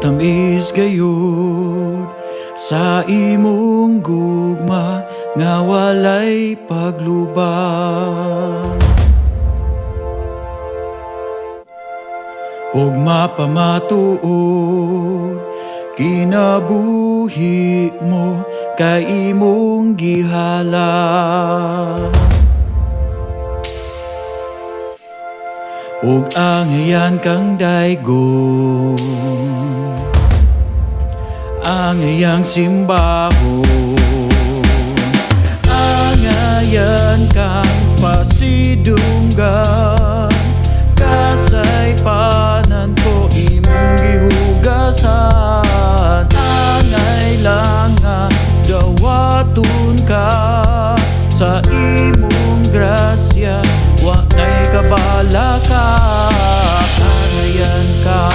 tamis gayud sa imong gugma nga walay paglubag. Ug mapamatuod kinabuhi mo kay imong gihala. Ug angayan kang daygon, angayang simbahon, angayan kang pasidunggan, kasay panan ko imong gihugasan. Angay lang nga dawaton ka sa imong grasya, wa na'y kabala ka, angayan ka.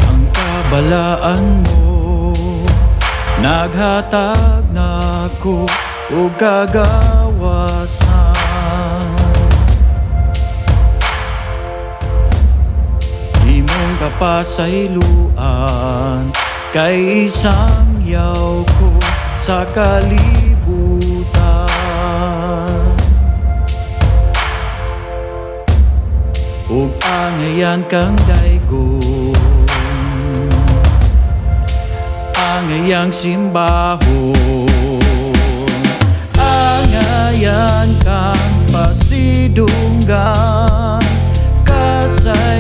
Ang kabalaan mo naghatag na ako o kagawasan. Imong kapasayloan kay isang yaw ko sa kalibutan. Ug angayan kang daygon, angayang simbahon, angayan kang pasidunggan, kasay